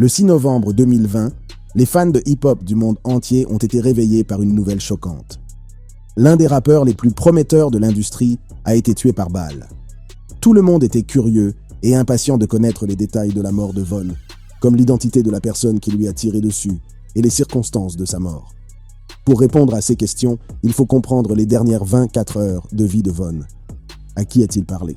Le 6 novembre 2020, les fans de hip-hop du monde entier ont été réveillés par une nouvelle choquante. L'un des rappeurs les plus prometteurs de l'industrie a été tué par balle. Tout le monde était curieux et impatient de connaître les détails de la mort de Von, comme l'identité de la personne qui lui a tiré dessus et les circonstances de sa mort. Pour répondre à ces questions, il faut comprendre les dernières 24 heures de vie de Von. À qui a-t-il parlé?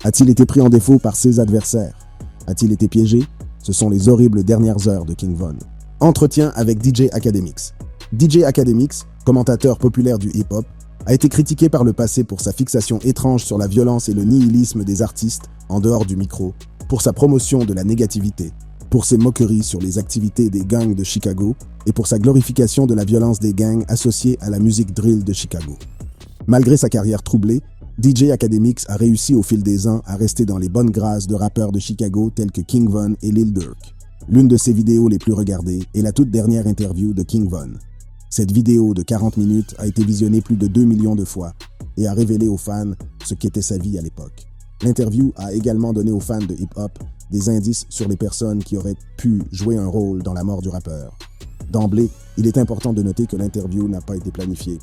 A-t-il été pris en défaut par ses adversaires? A-t-il été piégé? Ce sont les horribles dernières heures de King Von. Entretien avec DJ Akademiks. DJ Akademiks, commentateur populaire du hip-hop, a été critiqué par le passé pour sa fixation étrange sur la violence et le nihilisme des artistes en dehors du micro, pour sa promotion de la négativité, pour ses moqueries sur les activités des gangs de Chicago et pour sa glorification de la violence des gangs associée à la musique drill de Chicago. Malgré sa carrière troublée, DJ Akademiks a réussi au fil des ans à rester dans les bonnes grâces de rappeurs de Chicago tels que King Von et Lil Durk. L'une de ses vidéos les plus regardées est la toute dernière interview de King Von. Cette vidéo de 40 minutes a été visionnée plus de 2 millions de fois et a révélé aux fans ce qu'était sa vie à l'époque. L'interview a également donné aux fans de hip-hop des indices sur les personnes qui auraient pu jouer un rôle dans la mort du rappeur. D'emblée, il est important de noter que l'interview n'a pas été planifiée.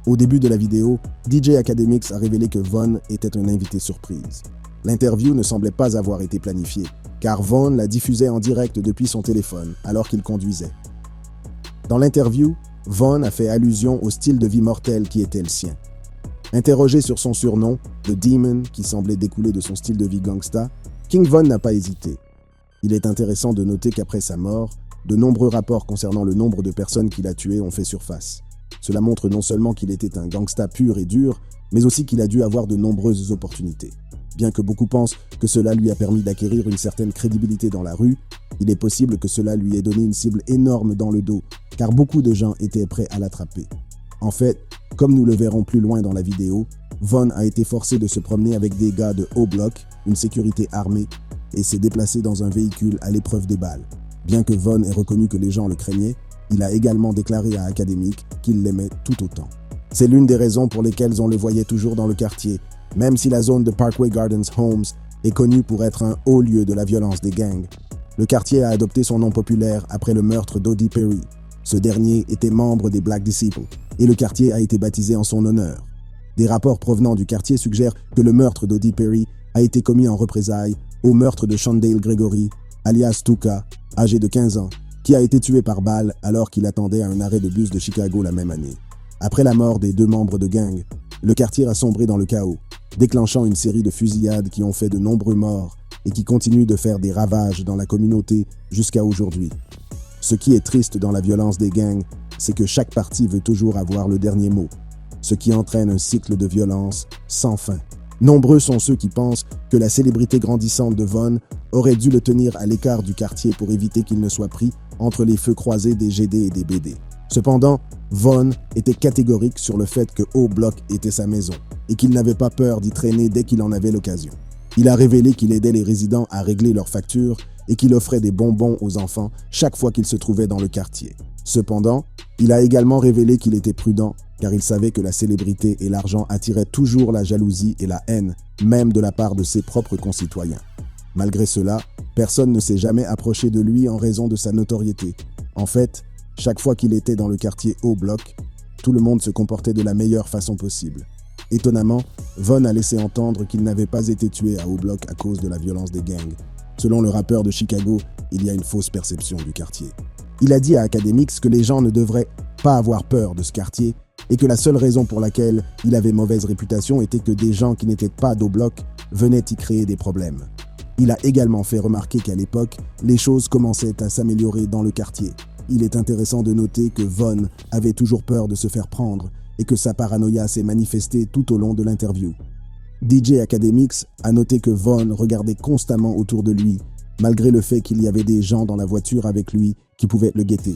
Au début de la vidéo, DJ Akademiks a révélé que Von était un invité surprise. L'interview ne semblait pas avoir été planifiée, car Von la diffusait en direct depuis son téléphone alors qu'il conduisait. Dans l'interview, Von a fait allusion au style de vie mortel qui était le sien. Interrogé sur son surnom, The Demon, qui semblait découler de son style de vie gangsta, King Von n'a pas hésité. Il est intéressant de noter qu'après sa mort, de nombreux rapports concernant le nombre de personnes qu'il a tuées ont fait surface. Cela montre non seulement qu'il était un gangsta pur et dur, mais aussi qu'il a dû avoir de nombreuses opportunités. Bien que beaucoup pensent que cela lui a permis d'acquérir une certaine crédibilité dans la rue, il est possible que cela lui ait donné une cible énorme dans le dos, car beaucoup de gens étaient prêts à l'attraper. En fait, comme nous le verrons plus loin dans la vidéo, Von a été forcé de se promener avec des gars de O-Block, une sécurité armée, et s'est déplacé dans un véhicule à l'épreuve des balles. Bien que Von ait reconnu que les gens le craignaient, il a également déclaré à Akademiks qu'il l'aimait tout autant. C'est l'une des raisons pour lesquelles on le voyait toujours dans le quartier, même si la zone de Parkway Gardens Homes est connue pour être un haut lieu de la violence des gangs. Le quartier a adopté son nom populaire après le meurtre d'O.D. Perry. Ce dernier était membre des Black Disciples, et le quartier a été baptisé en son honneur. Des rapports provenant du quartier suggèrent que le meurtre d'O.D. Perry a été commis en représailles au meurtre de Shondale Gregory, alias Tuka, âgé de 15 ans, qui a été tué par balle alors qu'il attendait à un arrêt de bus de Chicago la même année. Après la mort des deux membres de gang, le quartier a sombré dans le chaos, déclenchant une série de fusillades qui ont fait de nombreux morts et qui continuent de faire des ravages dans la communauté jusqu'à aujourd'hui. Ce qui est triste dans la violence des gangs, c'est que chaque parti veut toujours avoir le dernier mot, ce qui entraîne un cycle de violence sans fin. Nombreux sont ceux qui pensent que la célébrité grandissante de Von aurait dû le tenir à l'écart du quartier pour éviter qu'il ne soit pris entre les feux croisés des GD et des BD. Cependant, Von était catégorique sur le fait que O-Block était sa maison et qu'il n'avait pas peur d'y traîner dès qu'il en avait l'occasion. Il a révélé qu'il aidait les résidents à régler leurs factures et qu'il offrait des bonbons aux enfants chaque fois qu'ils se trouvaient dans le quartier. Cependant, il a également révélé qu'il était prudent car il savait que la célébrité et l'argent attiraient toujours la jalousie et la haine, même de la part de ses propres concitoyens. Malgré cela, personne ne s'est jamais approché de lui en raison de sa notoriété. En fait, chaque fois qu'il était dans le quartier O-Block, tout le monde se comportait de la meilleure façon possible. Étonnamment, Von a laissé entendre qu'il n'avait pas été tué à O-Block à cause de la violence des gangs. Selon le rappeur de Chicago, il y a une fausse perception du quartier. Il a dit à Akademiks que les gens ne devraient pas avoir peur de ce quartier et que la seule raison pour laquelle il avait mauvaise réputation était que des gens qui n'étaient pas d'O-Block venaient y créer des problèmes. Il a également fait remarquer qu'à l'époque, les choses commençaient à s'améliorer dans le quartier. Il est intéressant de noter que Von avait toujours peur de se faire prendre et que sa paranoïa s'est manifestée tout au long de l'interview. DJ Akademiks a noté que Von regardait constamment autour de lui, malgré le fait qu'il y avait des gens dans la voiture avec lui qui pouvaient le guetter.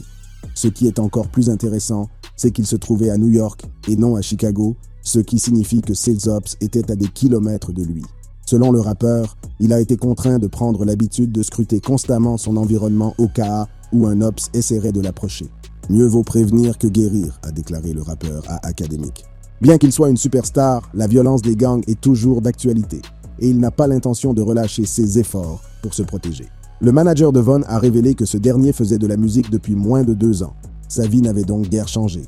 Ce qui est encore plus intéressant, c'est qu'il se trouvait à New York et non à Chicago, ce qui signifie que ses ops étaient à des kilomètres de lui. Selon le rappeur, il a été contraint de prendre l'habitude de scruter constamment son environnement au cas où un ops essaierait de l'approcher. Mieux vaut prévenir que guérir, a déclaré le rappeur à Akademiks. Bien qu'il soit une superstar, la violence des gangs est toujours d'actualité et il n'a pas l'intention de relâcher ses efforts pour se protéger. Le manager de Von a révélé que ce dernier faisait de la musique depuis moins de 2 ans. Sa vie n'avait donc guère changé.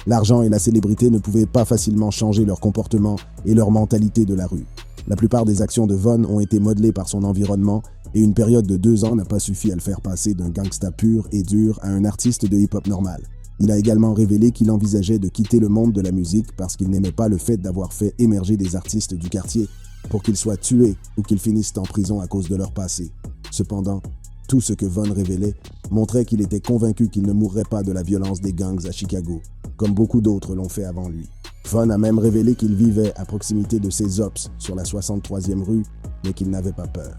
L'argent et la célébrité ne pouvaient pas facilement changer leur comportement et leur mentalité de la rue. La plupart des actions de Von ont été modelées par son environnement et une période de 2 ans n'a pas suffi à le faire passer d'un gangsta pur et dur à un artiste de hip-hop normal. Il a également révélé qu'il envisageait de quitter le monde de la musique parce qu'il n'aimait pas le fait d'avoir fait émerger des artistes du quartier pour qu'ils soient tués ou qu'ils finissent en prison à cause de leur passé. Cependant, tout ce que Von révélait montrait qu'il était convaincu qu'il ne mourrait pas de la violence des gangs à Chicago, comme beaucoup d'autres l'ont fait avant lui. Von a même révélé qu'il vivait à proximité de ses ops sur la 63e rue, mais qu'il n'avait pas peur.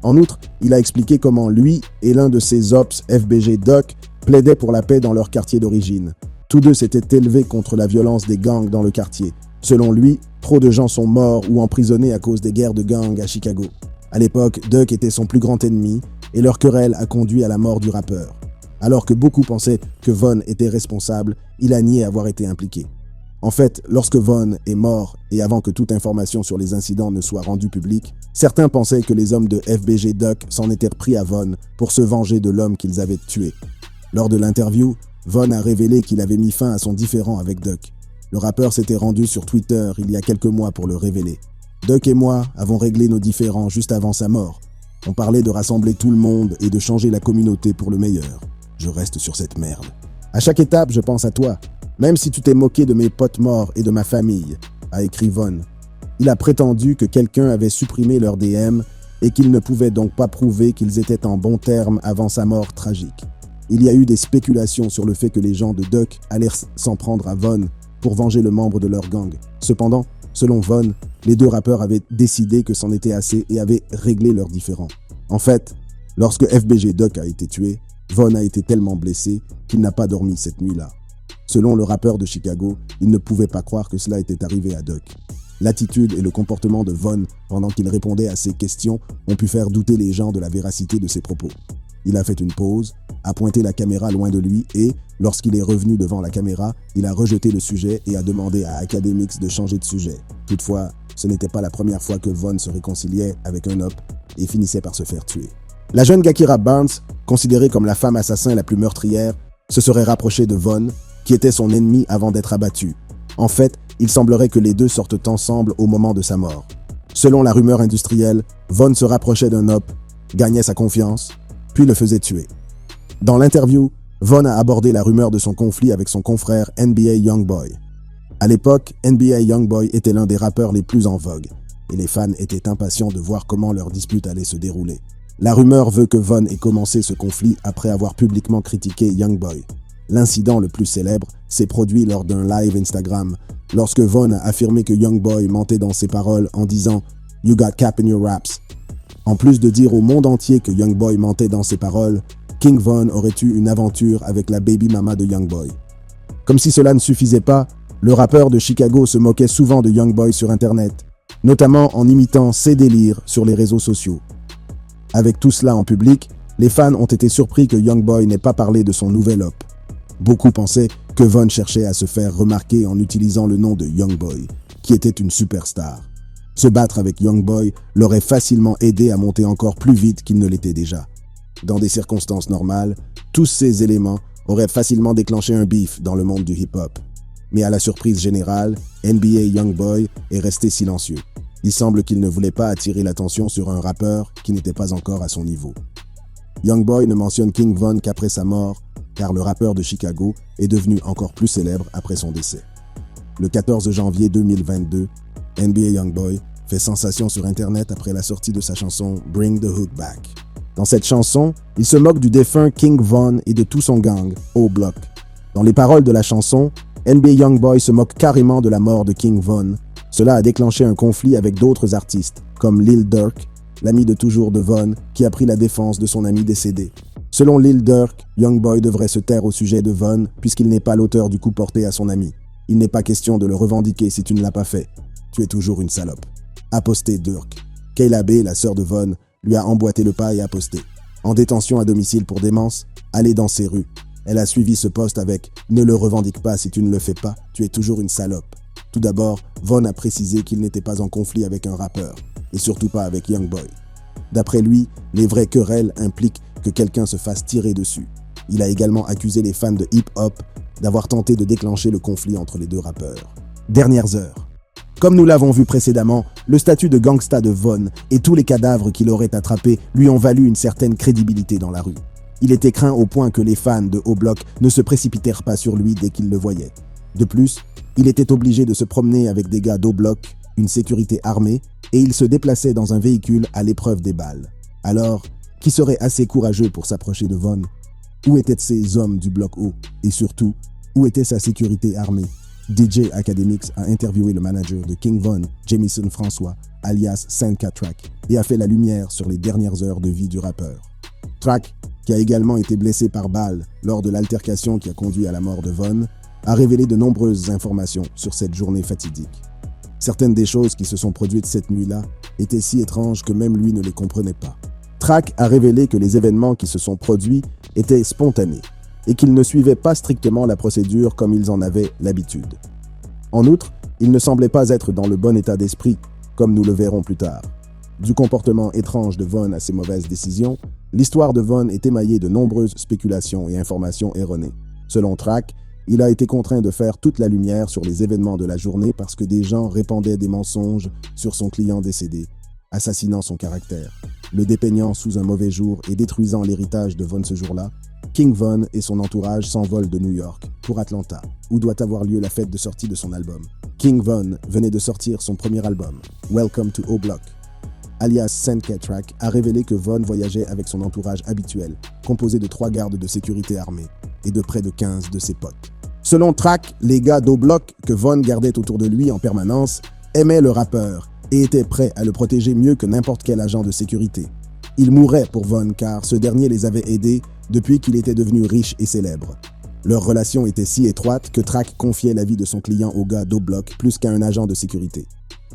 En outre, il a expliqué comment lui et l'un de ses ops, FBG Doc, plaidaient pour la paix dans leur quartier d'origine. Tous deux s'étaient élevés contre la violence des gangs dans le quartier. Selon lui, trop de gens sont morts ou emprisonnés à cause des guerres de gangs à Chicago. À l'époque, Doc était son plus grand ennemi et leur querelle a conduit à la mort du rappeur. Alors que beaucoup pensaient que Von était responsable, il a nié avoir été impliqué. En fait, lorsque Von est mort et avant que toute information sur les incidents ne soit rendue publique, certains pensaient que les hommes de FBG Doc s'en étaient pris à Von pour se venger de l'homme qu'ils avaient tué. Lors de l'interview, Von a révélé qu'il avait mis fin à son différend avec Doc. Le rappeur s'était rendu sur Twitter il y a quelques mois pour le révéler. Doc et moi avons réglé nos différends juste avant sa mort. On parlait de rassembler tout le monde et de changer la communauté pour le meilleur. Je reste sur cette merde. À chaque étape, je pense à toi. Même si tu t'es moqué de mes potes morts et de ma famille, a écrit Von. Il a prétendu que quelqu'un avait supprimé leur DM et qu'il ne pouvait donc pas prouver qu'ils étaient en bons termes avant sa mort tragique. Il y a eu des spéculations sur le fait que les gens de Doc allaient s'en prendre à Von pour venger le membre de leur gang. Cependant, selon Von, les deux rappeurs avaient décidé que c'en était assez et avaient réglé leurs différends. En fait, lorsque FBG Doc a été tué, Von a été tellement blessé qu'il n'a pas dormi cette nuit-là. Selon le rappeur de Chicago, il ne pouvait pas croire que cela était arrivé à Doc. L'attitude et le comportement de Von pendant qu'il répondait à ses questions ont pu faire douter les gens de la véracité de ses propos. Il a fait une pause, a pointé la caméra loin de lui et, lorsqu'il est revenu devant la caméra, il a rejeté le sujet et a demandé à Academics de changer de sujet. Toutefois, ce n'était pas la première fois que Von se réconciliait avec un op et finissait par se faire tuer. La jeune Gakira Barnes, considérée comme la femme assassin la plus meurtrière, se serait rapprochée de Von, qui était son ennemi avant d'être abattu. En fait, il semblerait que les deux sortent ensemble au moment de sa mort. Selon la rumeur industrielle, Von se rapprochait d'un op, gagnait sa confiance, puis le faisait tuer. Dans l'interview, Von a abordé la rumeur de son conflit avec son confrère NBA Youngboy. À l'époque, NBA Youngboy était l'un des rappeurs les plus en vogue, et les fans étaient impatients de voir comment leur dispute allait se dérouler. La rumeur veut que Von ait commencé ce conflit après avoir publiquement critiqué Youngboy. L'incident le plus célèbre s'est produit lors d'un live Instagram, lorsque Von a affirmé que Youngboy mentait dans ses paroles en disant « You got cap in your raps ». En plus de dire au monde entier que Youngboy mentait dans ses paroles, King Von aurait eu une aventure avec la baby mama de Youngboy. Comme si cela ne suffisait pas, le rappeur de Chicago se moquait souvent de Youngboy sur Internet, notamment en imitant ses délires sur les réseaux sociaux. Avec tout cela en public, les fans ont été surpris que Youngboy n'ait pas parlé de son nouvel op. Beaucoup pensaient que Von cherchait à se faire remarquer en utilisant le nom de Youngboy, qui était une superstar. Se battre avec Youngboy l'aurait facilement aidé à monter encore plus vite qu'il ne l'était déjà. Dans des circonstances normales, tous ces éléments auraient facilement déclenché un beef dans le monde du hip-hop. Mais à la surprise générale, NBA Youngboy est resté silencieux. Il semble qu'il ne voulait pas attirer l'attention sur un rappeur qui n'était pas encore à son niveau. Youngboy ne mentionne King Von qu'après sa mort, car le rappeur de Chicago est devenu encore plus célèbre après son décès. Le 14 janvier 2022, NBA Youngboy fait sensation sur Internet après la sortie de sa chanson « Bring the Hook Back ». Dans cette chanson, il se moque du défunt King Von et de tout son gang, O-Block. Dans les paroles de la chanson, NBA Youngboy se moque carrément de la mort de King Von. Cela a déclenché un conflit avec d'autres artistes, comme Lil Durk, l'ami de toujours de Von, qui a pris la défense de son ami décédé. Selon Lil Durk, Youngboy devrait se taire au sujet de Von puisqu'il n'est pas l'auteur du coup porté à son ami. Il n'est pas question de le revendiquer si tu ne l'as pas fait. Tu es toujours une salope. A posté Durk. Kayla B, la sœur de Von, lui a emboîté le pas et a posté. En détention à domicile pour démence, allez dans ses rues. Elle a suivi ce post avec « Ne le revendique pas si tu ne le fais pas, tu es toujours une salope ». Tout d'abord, Von a précisé qu'il n'était pas en conflit avec un rappeur, et surtout pas avec Youngboy. D'après lui, les vraies querelles impliquent que quelqu'un se fasse tirer dessus. Il a également accusé les fans de hip-hop d'avoir tenté de déclencher le conflit entre les deux rappeurs. Dernières heures. Comme nous l'avons vu précédemment, le statut de gangsta de Von et tous les cadavres qu'il aurait attrapés lui ont valu une certaine crédibilité dans la rue. Il était craint au point que les fans de O-Block ne se précipitèrent pas sur lui dès qu'ils le voyaient. De plus, il était obligé de se promener avec des gars d'O-Block, une sécurité armée, et il se déplaçait dans un véhicule à l'épreuve des balles. Alors, qui serait assez courageux pour s'approcher de Von? Où étaient ces hommes du bloc O? Et surtout, où était sa sécurité armée? DJ Academics a interviewé le manager de King Von, Jamison François, alias Sanka Track, et a fait la lumière sur les dernières heures de vie du rappeur. Track, qui a également été blessé par balle lors de l'altercation qui a conduit à la mort de Von, a révélé de nombreuses informations sur cette journée fatidique. Certaines des choses qui se sont produites cette nuit-là étaient si étranges que même lui ne les comprenait pas. Track a révélé que les événements qui se sont produits étaient spontanés et qu'ils ne suivaient pas strictement la procédure comme ils en avaient l'habitude. En outre, il ne semblait pas être dans le bon état d'esprit, comme nous le verrons plus tard. Du comportement étrange de Von à ses mauvaises décisions, l'histoire de Von est émaillée de nombreuses spéculations et informations erronées. Selon Track, il a été contraint de faire toute la lumière sur les événements de la journée parce que des gens répandaient des mensonges sur son client décédé, assassinant son caractère, le dépeignant sous un mauvais jour et détruisant l'héritage de Von ce jour-là. King Von et son entourage s'envolent de New York pour Atlanta, où doit avoir lieu la fête de sortie de son album. King Von venait de sortir son premier album, Welcome to O-Block. Alias Sanka Track a révélé que Von voyageait avec son entourage habituel, composé de 3 gardes de sécurité armés et de près de 15 de ses potes. Selon Track, les gars d'O-Block que Von gardait autour de lui en permanence aimaient le rappeur et étaient prêts à le protéger mieux que n'importe quel agent de sécurité. Ils mouraient pour Von car ce dernier les avait aidés depuis qu'il était devenu riche et célèbre. Leur relation était si étroite que Track confiait la vie de son client aux gars d'O-Block plus qu'à un agent de sécurité.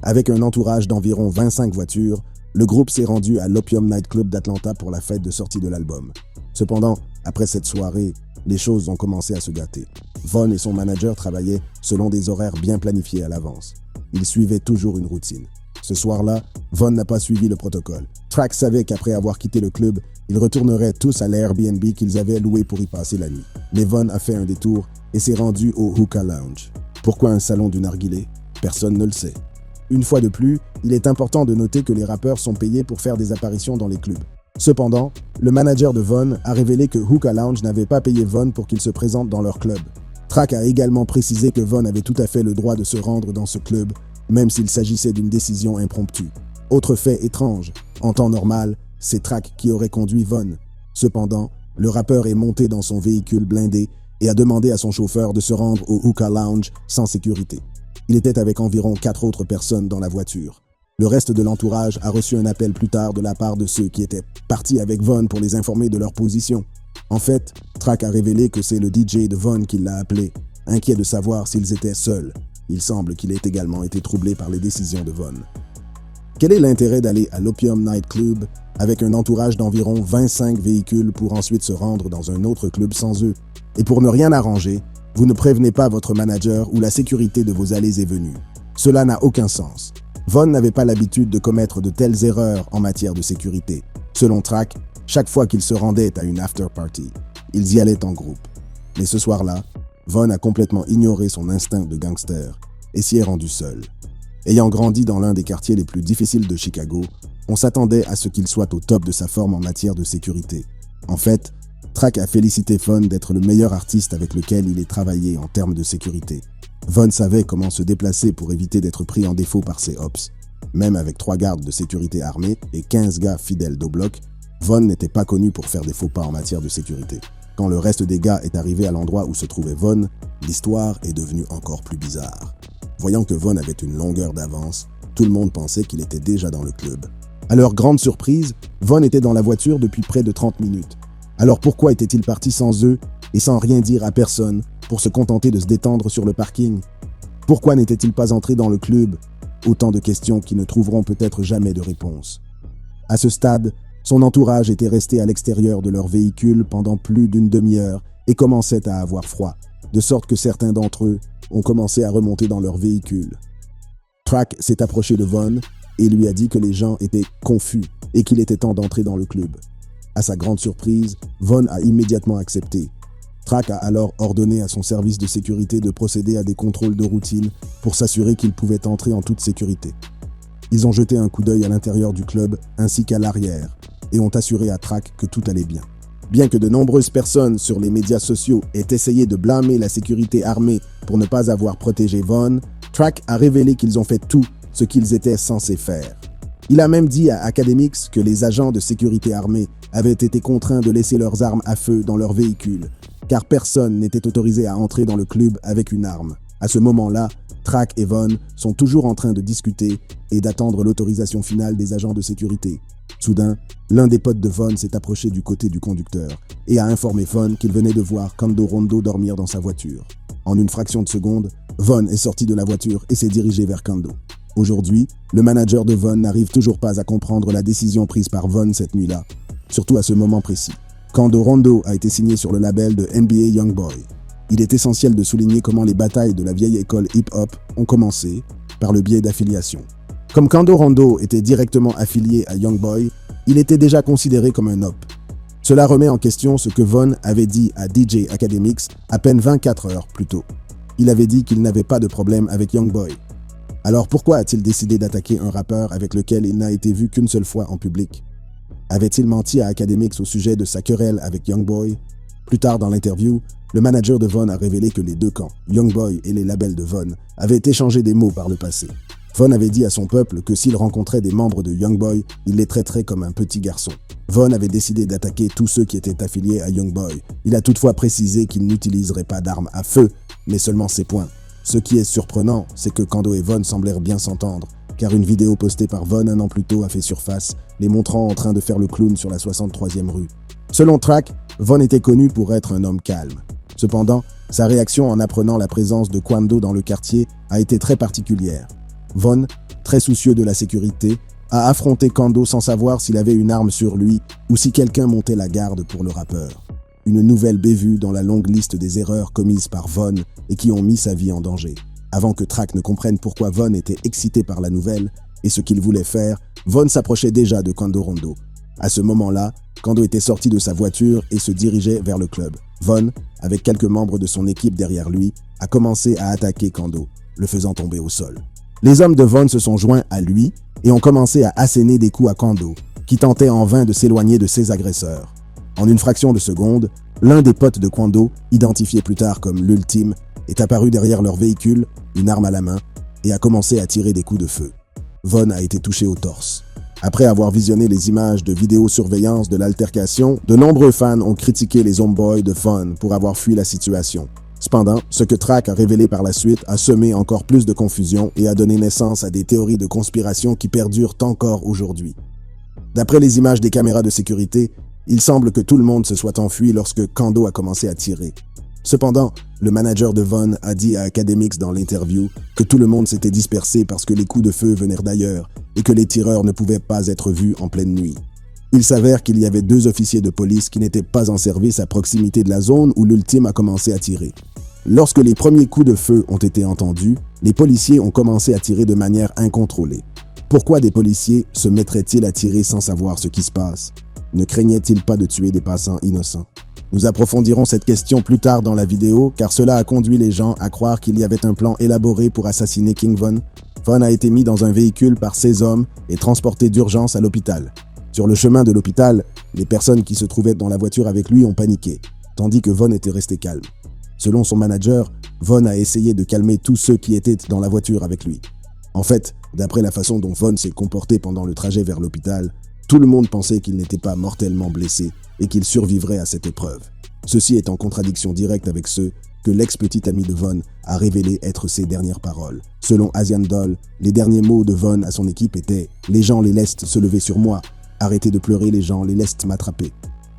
Avec un entourage d'environ 25 voitures, le groupe s'est rendu à l'Opium Night Club d'Atlanta pour la fête de sortie de l'album. Cependant, après cette soirée, les choses ont commencé à se gâter. Von et son manager travaillaient selon des horaires bien planifiés à l'avance. Ils suivaient toujours une routine. Ce soir-là, Von n'a pas suivi le protocole. Track savait qu'après avoir quitté le club, ils retourneraient tous à l'Airbnb qu'ils avaient loué pour y passer la nuit. Mais Von a fait un détour et s'est rendu au Hookah Lounge. Pourquoi un salon du narguilé? Personne ne le sait. Une fois de plus, il est important de noter que les rappeurs sont payés pour faire des apparitions dans les clubs. Cependant, le manager de Von a révélé que Hookah Lounge n'avait pas payé Von pour qu'il se présente dans leur club. Track a également précisé que Von avait tout à fait le droit de se rendre dans ce club, même s'il s'agissait d'une décision impromptue. Autre fait étrange, en temps normal, c'est Track qui aurait conduit Von. Cependant, le rappeur est monté dans son véhicule blindé et a demandé à son chauffeur de se rendre au Hookah Lounge sans sécurité. Il était avec environ 4 autres personnes dans la voiture. Le reste de l'entourage a reçu un appel plus tard de la part de ceux qui étaient partis avec Von pour les informer de leur position. En fait, Track a révélé que c'est le DJ de Von qui l'a appelé, inquiet de savoir s'ils étaient seuls. Il semble qu'il ait également été troublé par les décisions de Von. Quel est l'intérêt d'aller à l'Opium Night Club avec un entourage d'environ 25 véhicules pour ensuite se rendre dans un autre club sans eux? Et pour ne rien arranger, vous ne prévenez pas votre manager ou la sécurité de vos allées et venues. Cela n'a aucun sens. Von n'avait pas l'habitude de commettre de telles erreurs en matière de sécurité. Selon Track, chaque fois qu'ils se rendaient à une after-party, ils y allaient en groupe. Mais ce soir-là, Von a complètement ignoré son instinct de gangster et s'y est rendu seul. Ayant grandi dans l'un des quartiers les plus difficiles de Chicago, on s'attendait à ce qu'il soit au top de sa forme en matière de sécurité. En fait, Track a félicité Von d'être le meilleur artiste avec lequel il ait travaillé en termes de sécurité. Von savait comment se déplacer pour éviter d'être pris en défaut par ses ops. Même avec 3 gardes de sécurité armés et 15 gars fidèles d'O-Block, Von n'était pas connu pour faire des faux pas en matière de sécurité. Quand le reste des gars est arrivé à l'endroit où se trouvait Von, l'histoire est devenue encore plus bizarre. Voyant que Von avait une longueur d'avance, tout le monde pensait qu'il était déjà dans le club. À leur grande surprise, Von était dans la voiture depuis près de 30 minutes. Alors pourquoi était-il parti sans eux et sans rien dire à personne pour se contenter de se détendre sur le parking? Pourquoi n'était-il pas entré dans le club? Autant de questions qui ne trouveront peut-être jamais de réponse. À ce stade, son entourage était resté à l'extérieur de leur véhicule pendant plus d'une demi-heure et commençait à avoir froid, de sorte que certains d'entre eux ont commencé à remonter dans leur véhicule. Track s'est approché de Von et lui a dit que les gens étaient confus et qu'il était temps d'entrer dans le club. À sa grande surprise, Von a immédiatement accepté. Track a alors ordonné à son service de sécurité de procéder à des contrôles de routine pour s'assurer qu'il pouvait entrer en toute sécurité. Ils ont jeté un coup d'œil à l'intérieur du club ainsi qu'à l'arrière et ont assuré à Track que tout allait bien. Bien que de nombreuses personnes sur les médias sociaux aient essayé de blâmer la sécurité armée pour ne pas avoir protégé Von, Track a révélé qu'ils ont fait tout ce qu'ils étaient censés faire. Il a même dit à Academics que les agents de sécurité armée avaient été contraints de laisser leurs armes à feu dans leur véhicule, car personne n'était autorisé à entrer dans le club avec une arme. À ce moment-là, Track et Von sont toujours en train de discuter et d'attendre l'autorisation finale des agents de sécurité. Soudain, l'un des potes de Von s'est approché du côté du conducteur et a informé Von qu'il venait de voir Kando Rondo dormir dans sa voiture. En une fraction de seconde, Von est sorti de la voiture et s'est dirigé vers Kando. Aujourd'hui, le manager de Von n'arrive toujours pas à comprendre la décision prise par Von cette nuit-là, surtout à ce moment précis. Kando Rondo a été signé sur le label de NBA Youngboy. Il est essentiel de souligner comment les batailles de la vieille école hip-hop ont commencé par le biais d'affiliation. Comme Kando Rondo était directement affilié à Youngboy, il était déjà considéré comme un op. Cela remet en question ce que Von avait dit à DJ Academics à peine 24 heures plus tôt. Il avait dit qu'il n'avait pas de problème avec Youngboy. Alors pourquoi a-t-il décidé d'attaquer un rappeur avec lequel il n'a été vu qu'une seule fois en public? Avait-il menti à Academics au sujet de sa querelle avec Youngboy? Plus tard dans l'interview, le manager de Von a révélé que les deux camps, Youngboy et les labels de Von, avaient échangé des mots par le passé. Von avait dit à son peuple que s'il rencontrait des membres de Youngboy, il les traiterait comme un petit garçon. Von avait décidé d'attaquer tous ceux qui étaient affiliés à Youngboy. Il a toutefois précisé qu'il n'utiliserait pas d'armes à feu, mais seulement ses poings. Ce qui est surprenant, c'est que Kando et Von semblèrent bien s'entendre, car une vidéo postée par Von un an plus tôt a fait surface, les montrant en train de faire le clown sur la 63e rue. Selon Track, Von était connu pour être un homme calme. Cependant, sa réaction en apprenant la présence de Kando dans le quartier a été très particulière. Von, très soucieux de la sécurité, a affronté Kando sans savoir s'il avait une arme sur lui ou si quelqu'un montait la garde pour le rappeur. Une nouvelle bévue dans la longue liste des erreurs commises par Von et qui ont mis sa vie en danger. Avant que Track ne comprenne pourquoi Von était excité par la nouvelle et ce qu'il voulait faire, Von s'approchait déjà de Kando Rondo. À ce moment-là, Kando était sorti de sa voiture et se dirigeait vers le club. Von, avec quelques membres de son équipe derrière lui, a commencé à attaquer Kando, le faisant tomber au sol. Les hommes de Von se sont joints à lui et ont commencé à asséner des coups à Kando, qui tentait en vain de s'éloigner de ses agresseurs. En une fraction de seconde, l'un des potes de Kando, identifié plus tard comme l'Ultime, est apparu derrière leur véhicule, une arme à la main, et a commencé à tirer des coups de feu. Von a été touché au torse. Après avoir visionné les images de vidéosurveillance de l'altercation, de nombreux fans ont critiqué les homeboys de Von pour avoir fui la situation. Cependant, ce que Track a révélé par la suite a semé encore plus de confusion et a donné naissance à des théories de conspiration qui perdurent encore aujourd'hui. D'après les images des caméras de sécurité, il semble que tout le monde se soit enfui lorsque Kando a commencé à tirer. Cependant, le manager de Von a dit à Academics dans l'interview que tout le monde s'était dispersé parce que les coups de feu venaient d'ailleurs et que les tireurs ne pouvaient pas être vus en pleine nuit. Il s'avère qu'il y avait 2 officiers de police qui n'étaient pas en service à proximité de la zone où l'Ultime a commencé à tirer. Lorsque les premiers coups de feu ont été entendus, les policiers ont commencé à tirer de manière incontrôlée. Pourquoi des policiers se mettraient-ils à tirer sans savoir ce qui se passe? Ne craignaient-ils pas de tuer des passants innocents? Nous approfondirons cette question plus tard dans la vidéo, car cela a conduit les gens à croire qu'il y avait un plan élaboré pour assassiner King Von. Von a été mis dans un véhicule par 16 hommes et transporté d'urgence à l'hôpital. Sur le chemin de l'hôpital, les personnes qui se trouvaient dans la voiture avec lui ont paniqué, tandis que Von était resté calme. Selon son manager, Von a essayé de calmer tous ceux qui étaient dans la voiture avec lui. En fait, d'après la façon dont Von s'est comporté pendant le trajet vers l'hôpital, tout le monde pensait qu'il n'était pas mortellement blessé et qu'il survivrait à cette épreuve. Ceci est en contradiction directe avec ceux que l'ex-petit ami de Von a révélé être ses dernières paroles. Selon Asian Doll, les derniers mots de Von à son équipe étaient « Les gens les laissent se lever sur moi. Arrêtez de pleurer, les gens les laissent m'attraper. »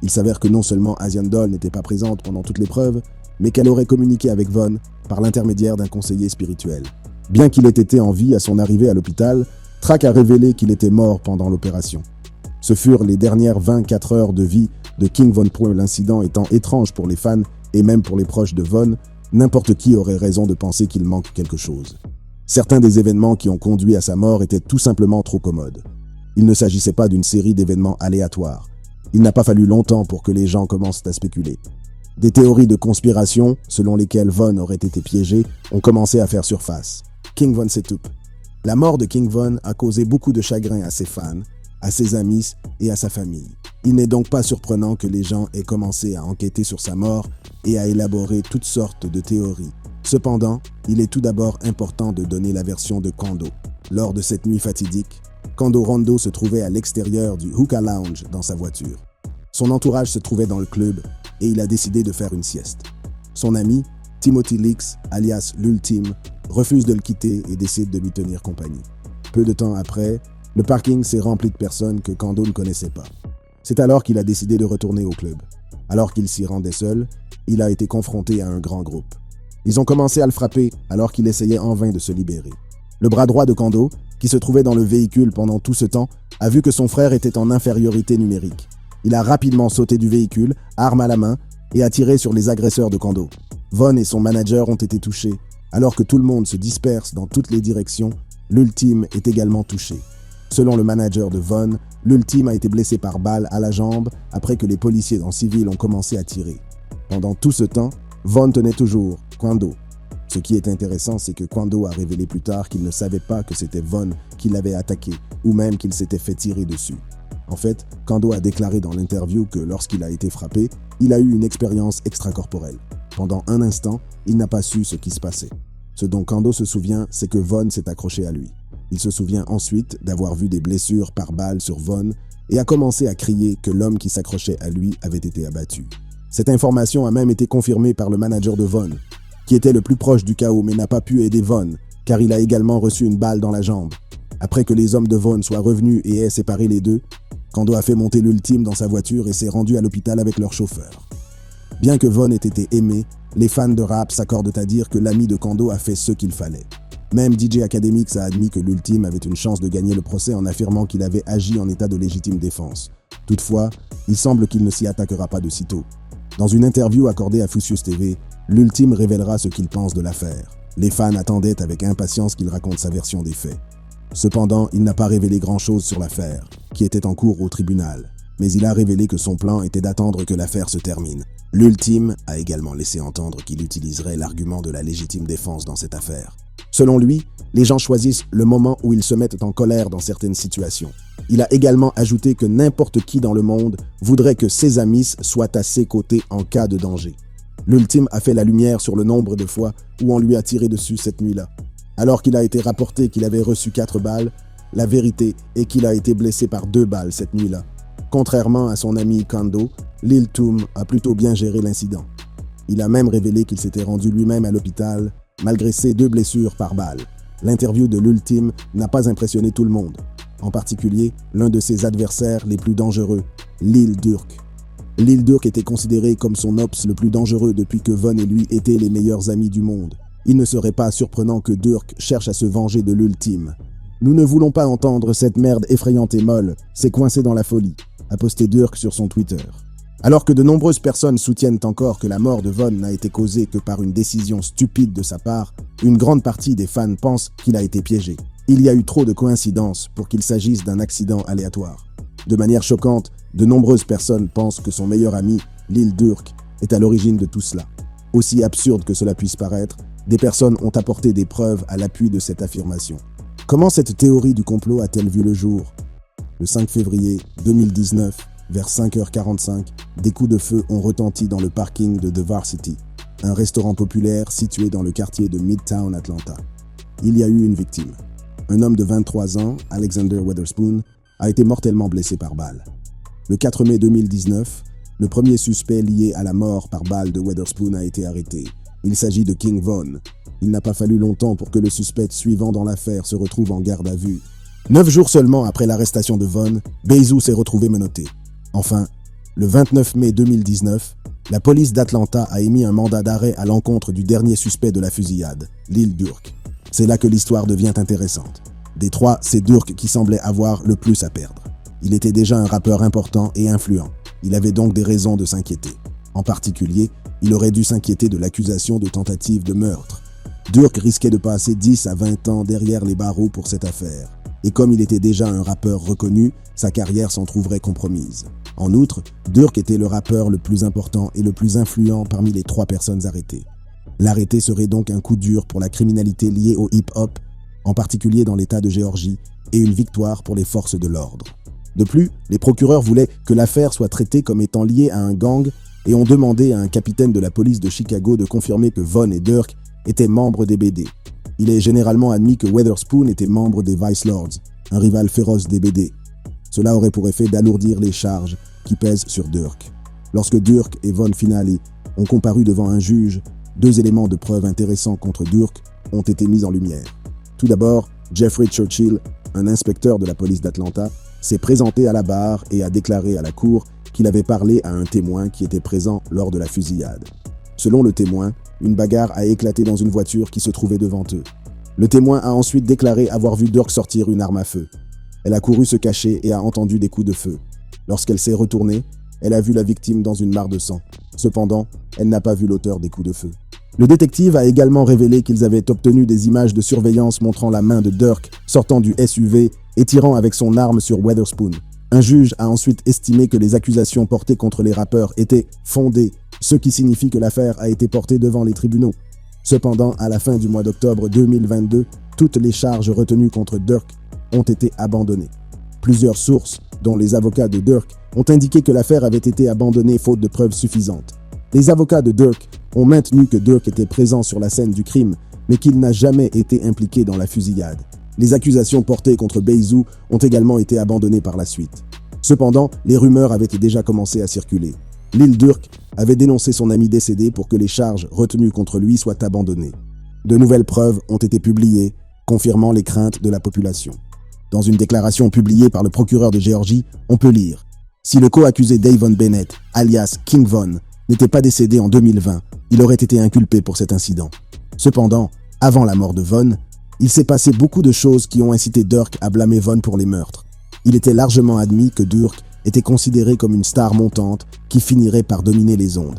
Il s'avère que non seulement Asian Doll n'était pas présente pendant toute l'épreuve, mais qu'elle aurait communiqué avec Von par l'intermédiaire d'un conseiller spirituel. Bien qu'il ait été en vie à son arrivée à l'hôpital, Track a révélé qu'il était mort pendant l'opération. Ce furent les dernières 24 heures de vie de King Von Pro, l'incident étant étrange pour les fans et même pour les proches de Von, n'importe qui aurait raison de penser qu'il manque quelque chose. Certains des événements qui ont conduit à sa mort étaient tout simplement trop commodes. Il ne s'agissait pas d'une série d'événements aléatoires. Il n'a pas fallu longtemps pour que les gens commencent à spéculer. Des théories de conspiration, selon lesquelles Von aurait été piégé, ont commencé à faire surface. King Von s'étoupe. La mort de King Von a causé beaucoup de chagrin à ses fans, à ses amis et à sa famille. Il n'est donc pas surprenant que les gens aient commencé à enquêter sur sa mort et à élaborer toutes sortes de théories. Cependant, il est tout d'abord important de donner la version de Kondo. Lors de cette nuit fatidique, Kondo Rondo se trouvait à l'extérieur du Hookah Lounge dans sa voiture. Son entourage se trouvait dans le club et il a décidé de faire une sieste. Son ami, Timothy Leaks, alias l'Ultime, refuse de le quitter et décide de lui tenir compagnie. Peu de temps après, le parking s'est rempli de personnes que Kondo ne connaissait pas. C'est alors qu'il a décidé de retourner au club. Alors qu'il s'y rendait seul, il a été confronté à un grand groupe. Ils ont commencé à le frapper alors qu'il essayait en vain de se libérer. Le bras droit de Kondo, qui se trouvait dans le véhicule pendant tout ce temps, a vu que son frère était en infériorité numérique. Il a rapidement sauté du véhicule, arme à la main, et a tiré sur les agresseurs de Kondo. Von et son manager ont été touchés. Alors que tout le monde se disperse dans toutes les directions, l'Ultime est également touché. Selon le manager de Von, l'Ultime a été blessé par balle à la jambe après que les policiers en civil ont commencé à tirer. Pendant tout ce temps, Von tenait toujours Kondo. Ce qui est intéressant, c'est que Kondo a révélé plus tard qu'il ne savait pas que c'était Von qui l'avait attaqué, ou même qu'il s'était fait tirer dessus. En fait, Kondo a déclaré dans l'interview que lorsqu'il a été frappé, il a eu une expérience extracorporelle. Pendant un instant, il n'a pas su ce qui se passait. Ce dont Kondo se souvient, c'est que Von s'est accroché à lui. Il se souvient ensuite d'avoir vu des blessures par balle sur Von et a commencé à crier que l'homme qui s'accrochait à lui avait été abattu. Cette information a même été confirmée par le manager de Von, qui était le plus proche du chaos mais n'a pas pu aider Von, car il a également reçu une balle dans la jambe. Après que les hommes de Von soient revenus et aient séparé les deux, Kondo a fait monter l'Ultime dans sa voiture et s'est rendu à l'hôpital avec leur chauffeur. Bien que Von ait été aimé, les fans de rap s'accordent à dire que l'ami de Kondo a fait ce qu'il fallait. Même DJ Academics a admis que l'Ultime avait une chance de gagner le procès en affirmant qu'il avait agi en état de légitime défense. Toutefois, il semble qu'il ne s'y attaquera pas de sitôt. Dans une interview accordée à Fusius TV, l'Ultime révélera ce qu'il pense de l'affaire. Les fans attendaient avec impatience qu'il raconte sa version des faits. Cependant, il n'a pas révélé grand-chose sur l'affaire, qui était en cours au tribunal. Mais il a révélé que son plan était d'attendre que l'affaire se termine. L'Ultime a également laissé entendre qu'il utiliserait l'argument de la légitime défense dans cette affaire. Selon lui, les gens choisissent le moment où ils se mettent en colère dans certaines situations. Il a également ajouté que n'importe qui dans le monde voudrait que ses amis soient à ses côtés en cas de danger. L'Ultime a fait la lumière sur le nombre de fois où on lui a tiré dessus cette nuit-là. Alors qu'il a été rapporté qu'il avait reçu 4 balles, la vérité est qu'il a été blessé par 2 balles cette nuit-là. Contrairement à son ami Kondo, l'Ultime a plutôt bien géré l'incident. Il a même révélé qu'il s'était rendu lui-même à l'hôpital, malgré ses 2 blessures par balle. L'interview de l'Ultime n'a pas impressionné tout le monde, en particulier l'un de ses adversaires les plus dangereux, Lil Durk. Lil Durk était considéré comme son ops le plus dangereux depuis que Von et lui étaient les meilleurs amis du monde. Il ne serait pas surprenant que Durk cherche à se venger de l'Ultime. « Nous ne voulons pas entendre cette merde effrayante et molle, c'est coincé dans la folie », a posté Durk sur son Twitter. Alors que de nombreuses personnes soutiennent encore que la mort de Von n'a été causée que par une décision stupide de sa part, une grande partie des fans pensent qu'il a été piégé. Il y a eu trop de coïncidences pour qu'il s'agisse d'un accident aléatoire. De manière choquante, de nombreuses personnes pensent que son meilleur ami, Lil Durk, est à l'origine de tout cela. Aussi absurde que cela puisse paraître, des personnes ont apporté des preuves à l'appui de cette affirmation. Comment cette théorie du complot a-t-elle vu le jour? Le 5 février 2019, vers 5h45, des coups de feu ont retenti dans le parking de The Varsity, un restaurant populaire situé dans le quartier de Midtown Atlanta. Il y a eu une victime. Un homme de 23 ans, Alexander Weatherspoon, a été mortellement blessé par balle. Le 4 mai 2019, le premier suspect lié à la mort par balle de Weatherspoon a été arrêté. Il s'agit de King Von. Il n'a pas fallu longtemps pour que le suspect suivant dans l'affaire se retrouve en garde à vue. 9 jours seulement après l'arrestation de Von, Bezos s'est retrouvé menotté. Enfin, le 29 mai 2019, la police d'Atlanta a émis un mandat d'arrêt à l'encontre du dernier suspect de la fusillade, Lil Durk. C'est là que l'histoire devient intéressante. Des 3, c'est Durk qui semblait avoir le plus à perdre. Il était déjà un rappeur important et influent. Il avait donc des raisons de s'inquiéter. En particulier, il aurait dû s'inquiéter de l'accusation de tentative de meurtre. Durk risquait de passer 10 à 20 ans derrière les barreaux pour cette affaire. Et comme il était déjà un rappeur reconnu, sa carrière s'en trouverait compromise. En outre, Durk était le rappeur le plus important et le plus influent parmi les 3 personnes arrêtées. L'arrêté serait donc un coup dur pour la criminalité liée au hip-hop, en particulier dans l'État de Géorgie, et une victoire pour les forces de l'ordre. De plus, les procureurs voulaient que l'affaire soit traitée comme étant liée à un gang et ont demandé à un capitaine de la police de Chicago de confirmer que Von et Durk étaient membres des BD. Il est généralement admis que Weatherspoon était membre des Vice Lords, un rival féroce des BD. Cela aurait pour effet d'alourdir les charges qui pèsent sur Durk. Lorsque Durk et Von Finale ont comparu devant un juge, 2 éléments de preuve intéressants contre Durk ont été mis en lumière. Tout d'abord, Jeffrey Churchill, un inspecteur de la police d'Atlanta, s'est présenté à la barre et a déclaré à la cour qu'il avait parlé à un témoin qui était présent lors de la fusillade. Selon le témoin, une bagarre a éclaté dans une voiture qui se trouvait devant eux. Le témoin a ensuite déclaré avoir vu Durk sortir une arme à feu. Elle a couru se cacher et a entendu des coups de feu. Lorsqu'elle s'est retournée, elle a vu la victime dans une mare de sang. Cependant, elle n'a pas vu l'auteur des coups de feu. Le détective a également révélé qu'ils avaient obtenu des images de surveillance montrant la main de Durk sortant du SUV et tirant avec son arme sur Weatherspoon. Un juge a ensuite estimé que les accusations portées contre les rappeurs étaient fondées, ce qui signifie que l'affaire a été portée devant les tribunaux. Cependant, à la fin du mois d'octobre 2022, toutes les charges retenues contre Durk ont été abandonnées. Plusieurs sources, dont les avocats de Durk, ont indiqué que l'affaire avait été abandonnée faute de preuves suffisantes. Les avocats de Durk ont maintenu que Durk était présent sur la scène du crime, mais qu'il n'a jamais été impliqué dans la fusillade. Les accusations portées contre Beizou ont également été abandonnées par la suite. Cependant, les rumeurs avaient déjà commencé à circuler. Lil Durk avait dénoncé son ami décédé pour que les charges retenues contre lui soient abandonnées. De nouvelles preuves ont été publiées, confirmant les craintes de la population. Dans une déclaration publiée par le procureur de Géorgie, on peut lire « Si le co-accusé Davon Bennett, alias King Von, n'était pas décédé en 2020, il aurait été inculpé pour cet incident. Cependant, avant la mort de Von, il s'est passé beaucoup de choses qui ont incité Durk à blâmer Von pour les meurtres. Il était largement admis que Durk était considéré comme une star montante qui finirait par dominer les ondes.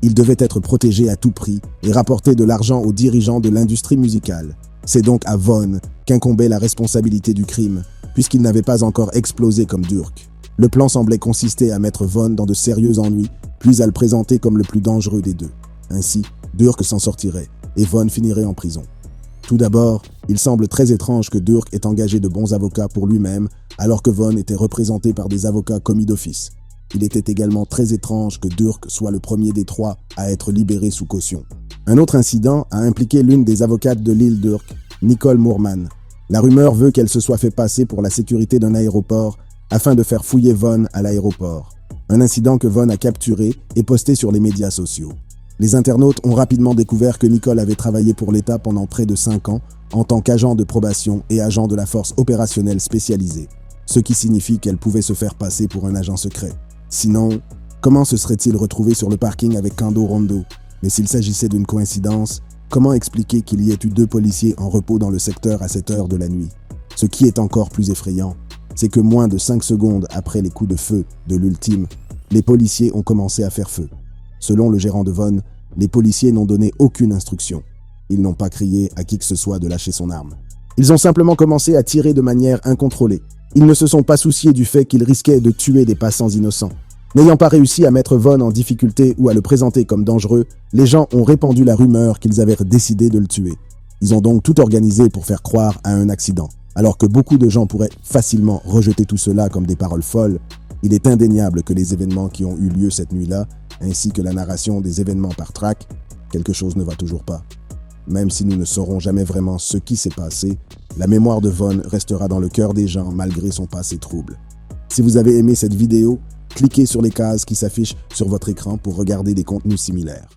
Il devait être protégé à tout prix et rapporter de l'argent aux dirigeants de l'industrie musicale. C'est donc à Von qu'incombait la responsabilité du crime, puisqu'il n'avait pas encore explosé comme Durk. Le plan semblait consister à mettre Von dans de sérieux ennuis, puis à le présenter comme le plus dangereux des deux. Ainsi, Durk s'en sortirait et Von finirait en prison. Tout d'abord, il semble très étrange que Durk ait engagé de bons avocats pour lui-même, alors que Von était représenté par des avocats commis d'office. Il était également très étrange que Durk soit le premier des 3 à être libéré sous caution. Un autre incident a impliqué l'une des avocates de Lil Durk, Nicole Moorman. La rumeur veut qu'elle se soit fait passer pour la sécurité d'un aéroport afin de faire fouiller Von à l'aéroport. Un incident que Von a capturé et posté sur les médias sociaux. Les internautes ont rapidement découvert que Nicole avait travaillé pour l'État pendant près de 5 ans en tant qu'agent de probation et agent de la force opérationnelle spécialisée, ce qui signifie qu'elle pouvait se faire passer pour un agent secret. Sinon, comment se serait-il retrouvé sur le parking avec Kando Rondo? Mais s'il s'agissait d'une coïncidence, comment expliquer qu'il y ait eu 2 policiers en repos dans le secteur à cette heure de la nuit? Ce qui est encore plus effrayant, c'est que moins de 5 secondes après les coups de feu de l'ultime, les policiers ont commencé à faire feu. Selon le gérant de Von, les policiers n'ont donné aucune instruction. Ils n'ont pas crié à qui que ce soit de lâcher son arme. Ils ont simplement commencé à tirer de manière incontrôlée. Ils ne se sont pas souciés du fait qu'ils risquaient de tuer des passants innocents. N'ayant pas réussi à mettre Von en difficulté ou à le présenter comme dangereux, les gens ont répandu la rumeur qu'ils avaient décidé de le tuer. Ils ont donc tout organisé pour faire croire à un accident. Alors que beaucoup de gens pourraient facilement rejeter tout cela comme des paroles folles, il est indéniable que les événements qui ont eu lieu cette nuit-là, ainsi que la narration des événements par track, quelque chose ne va toujours pas. Même si nous ne saurons jamais vraiment ce qui s'est passé, la mémoire de Von restera dans le cœur des gens malgré son passé trouble. Si vous avez aimé cette vidéo, cliquez sur les cases qui s'affichent sur votre écran pour regarder des contenus similaires.